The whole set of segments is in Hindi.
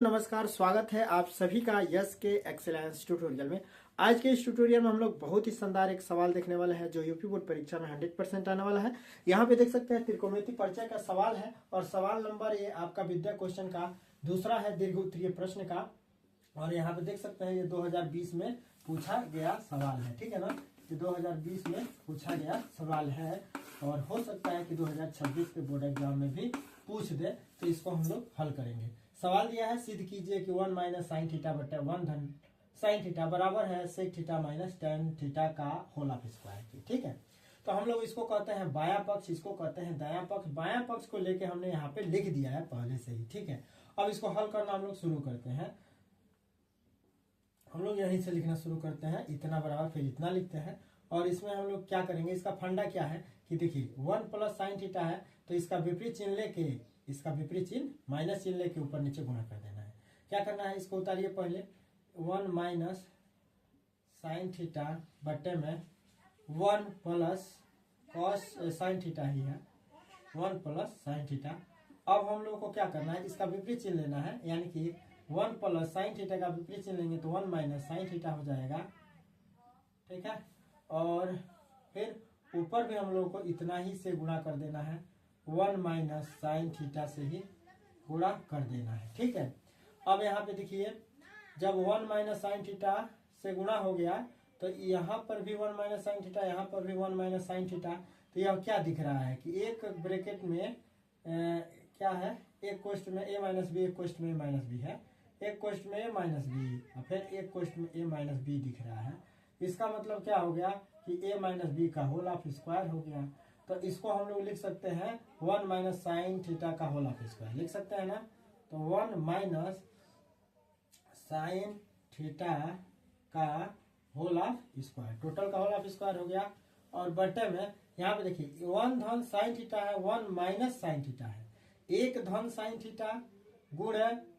नमस्कार, स्वागत है आप सभी का यस के एक्सेलेंस ट्यूटोरियल में। आज के इस ट्यूटोरियल में हम लोग बहुत ही शानदार एक सवाल देखने वाले हैं जो यूपी बोर्ड परीक्षा में 100% आने वाला है। यहाँ पे देख सकते हैं त्रिकोणमिति परिचय का सवाल है और सवाल नंबर ये आपका विद्या क्वेश्चन का दूसरा है दीर्घ उत्तरीय प्रश्न का। और यहाँ पे देख सकते हैं ये 2020 में पूछा गया सवाल है, ठीक है ना। ये 2020 में पूछा गया सवाल है और हो सकता है कि 2026 के बोर्ड एग्जाम में भी पूछ दे, तो इसको हम लोग हल करेंगे। सवाल दिया है, सिद्ध कीजिए कि 1 माइनस साइन थीटा बटे 1 धन साइन थीटा बराबर है sec theta minus tan theta का होल ऑफ स्क्वायर की। ठीक है, तो हम लोग इसको कहते हैं बाया पक्ष, इसको कहते हैं दाया पक्ष। बाया पक्ष को लेके हमने यहाँ पे लिख दिया है पहले से ही, ठीक है। अब इसको हल करना हम लोग शुरू करते हैं। हम लोग यहीं से लिखना शुरू करते हैं, इतना बराबर फिर इतना लिखते हैं। और इसमें हम लोग क्या करेंगे, इसका फंडा क्या है कि देखिए 1 प्लस साइन थीटा है तो इसका विपरीत चिन्ह लेके, इसका विपरीत चिन्ह माइनस चिन्ह लेके ऊपर नीचे गुणा कर देना है। क्या करना है, इसको उतारिए पहले। 1 माइनस साइन थीटा बटे में 1 प्लस कॉस साइन थीटा ही है, 1 प्लस साइन थीटा। अब हम लोग को क्या करना है, इसका विपरीत चिन्ह लेना है, यानी कि 1 प्लस साइन थीटा का विपरीत चिन्ह लेंगे तो 1 माइनस साइन थीटा हो जाएगा, ठीक है। और फिर ऊपर भी हम लोग को इतना ही से गुणा कर देना है, 1 माइनस साइन थीटा से ही गुणा कर देना है, ठीक है। अब यहाँ पे देखिए जब 1 माइनस साइन थीटा से गुणा हो गया तो यहाँ पर भी 1 माइनस साइन थीटा, यहाँ पर भी 1 माइनस साइन थीटा। तो यह क्या दिख रहा है कि एक ब्रैकेट में क्या है, एक कोष्ठ में a माइनस बी, एक कोष्ठ में a माइनस बी है, एक कोष्ठ में a माइनस बी और फिर एक कोष्ठ में a माइनस बी दिख रहा है। इसका मतलब क्या हो गया कि a माइनस बी का होल ऑफ स्क्वायर हो गया। तो इसको हम लोग लिख सकते हैं 1 माइनस साइन थीटा का होल ऑफ स्क्वायर, लिख सकते हैं ना। तो 1 माइनस साइन थीटा का होल ऑफ स्क्वायर, टोटल का होल ऑफ स्क्वायर हो गया। और बटे में यहाँ पे देखिए 1 धन साइन थीटा है, 1 माइनस साइन थीटा है, 1 धन साइन थीटा गुण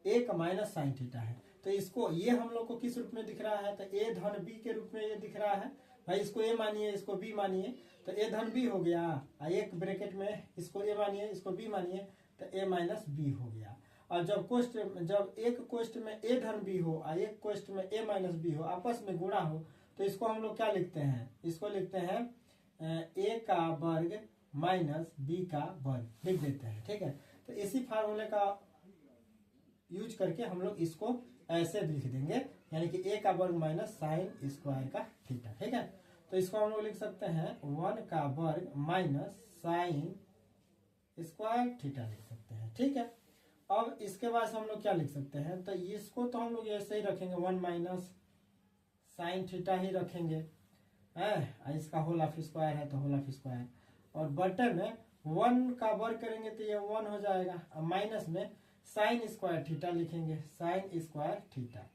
1 माइनस साइन थीटा है। तो इसको ये हम लोग को किस रूप में दिख रहा है, तो a धन b के रूप में ये दिख रहा है। भाई इसको a मानिए, इसको b मानिए, तो a धन b हो गया। एक ब्रैकेट में इसको a मानिए, इसको b मानिए, तो a माइनस b हो गया। और जब एक कोष्ठ में a धन b हो और एक कोष्ठ में a माइनस b हो, आपस में गुणा हो, तो इसको हम लोग क्या लिखते हैं, इसको लिखते हैं a का वर्ग माइनस b का वर्ग, लिख देते हैं, ठीक है। तो इसी फार्मूले का यूज करके हम लोग इसको ऐसे लिख देंगे, यानी कि a का वर्ग माइनस साइन स्क्वायर का थीटा, ठीक है। तो इसको हम लोग लिख सकते हैं 1 का वर्ग माइनस साइन स्क्वायर थीटा लिख सकते हैं, ठीक है। अब इसके बाद हम लोग क्या लिख सकते हैं, तो इसको तो हम लोग ऐसे ही रखेंगे, 1 माइनस साइन थीटा ही रखेंगे, इसका होल ऑफ स्क्वायर है तो होल ऑफ स्क्वायर। और बटे में 1 का वर्ग करेंगे तो ये 1 हो जाएगा, और माइनस में साइन स्क्वायर थीटा लिखेंगे, साइन स्क्वायर थीटा।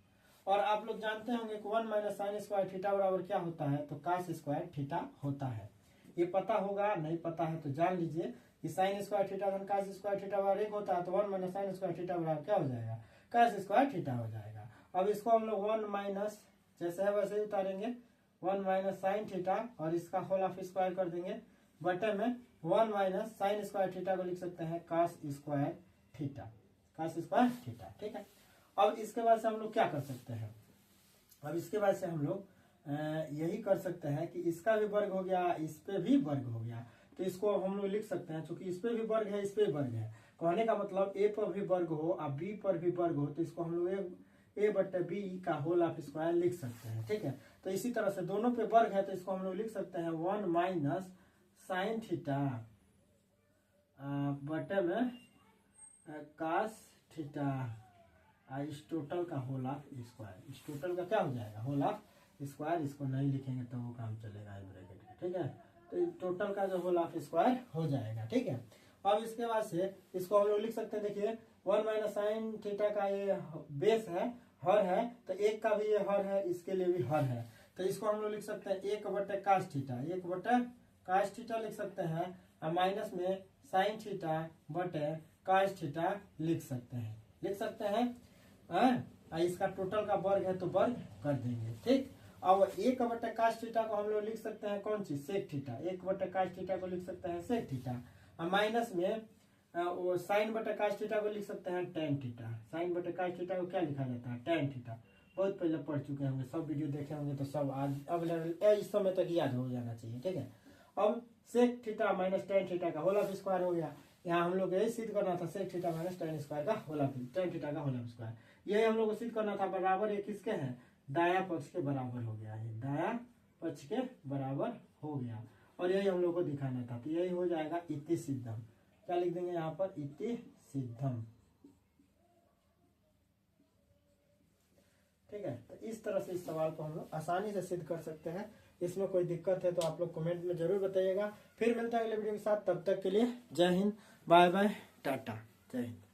और आप लोग जानते होंगे कि 1 माइनस साइन स्क्वायर थीटा बराबर क्या होता है, तो कास स्क्वायर थीटा होता है। ये पता होगा, नहीं पता है तो जान लीजिए कि साइन स्क्वायर थीटा धन कास स्क्वायर थीटा बराबर 1 होता है, तो 1 माइनस साइन स्क्वायर थीटा बराबर क्या हो जाएगा, कास स्क्वायर थीटा हो जाएगा। अब इसको हम लोग 1 माइनस जैसे है वैसे ही उतारेंगे, 1 माइनस साइन थीटा और इसका होल ऑफ स्क्वायर कर देंगे, बटे में 1 माइनस साइन स्क्वायर थीटा को लिख सकते हैं cos square theta, cos square theta, ठीक है। अब इसके बाद से हम लोग क्या कर सकते हैं, अब इसके बाद से हम लोग यही कर सकते हैं कि इसका भी वर्ग हो गया, इस पे भी वर्ग हो गया, तो इसको हम लोग लिख सकते हैं, क्योंकि इस पे भी वर्ग है, इस पे भी वर्ग है, कहने का मतलब a पर भी वर्ग हो और b पर भी वर्ग हो, तो इसको हम लोग a बटे b का होल ऑफ स्क्वायर लिख सकते हैं, ठीक है। तो इसी तरह से दोनों पे वर्ग है तो इसको हम लोग लिख सकते हैं 1 माइनस साइन थीटा बटे में कास थीटा, इस टोटल का होल ऑफ स्क्वायर, इस टोटल का क्या हो जाएगा, होल ऑफ स्क्वायर। इसको नहीं लिखेंगे तो वो काम चलेगा ब्रैकेट में, ठीक है। तो टोटल का जो होल ऑफ स्क्वायर हो जाएगा, ठीक है। अब इसके बाद से इसको हम लोग लिख सकते हैं, देखिए 1 माइनस साइन थीटा का ये बेस है, हर है, तो एक का भी ये हर है, इसके लिए भी हर है, तो इसको हम लोग लिख सकते हैं 1 बटे कास थीटा, 1 बटे कास थीटा लिख सकते हैं, और माइनस में साइन थीटा बटे कास थीटा लिख सकते हैं, लिख सकते हैं। इसका टोटल का वर्ग है तो वर्ग कर देंगे, ठीक। अब 1 बटे कास थीटा को हम लोग लिख सकते हैं कौन चीज, सेक थीटा, 1 बटे कास थीटा को लिख सकते हैं सेक थीटा, और माइनस में वो साइन बटे कास थीटा को लिख सकते हैं टेन थीटा। साइन बटे कास थीटा को क्या लिखा जाता है? Tan theta. बहुत पहले पढ़ चुके होंगे, सब वीडियो देखे होंगे तो सब आज अब इस समय तक याद हो जाना चाहिए। ठीक है, अब sec theta minus tan theta का होल ऑफ स्क्वायर हो गया। यहाँ हम लोग यही सिद्ध करना था, sec theta minus tan square का होल ऑफ टेन थीटा का होल ऑफ स्क्वायर। यही हम लोग को सिद्ध करना था। बराबर ये किसके हैं? दाया पक्ष के बराबर हो गया है, दाया पक्ष के बराबर हो गया। और यही हम लोग को दिखाना था, तो यही हो जाएगा इति सिद्धम। क्या लिख देंगे यहाँ पर? इति सिद्धम। ठीक है, तो इस तरह से इस सवाल को हम लोग आसानी से सिद्ध कर सकते हैं। इसमें कोई दिक्कत है तो आप लोग कमेंट में जरूर बताइएगा। फिर मिलता है अगले वीडियो के साथ, तब तक के लिए जय हिंद, बाय बाय, टाटा, जय हिंद।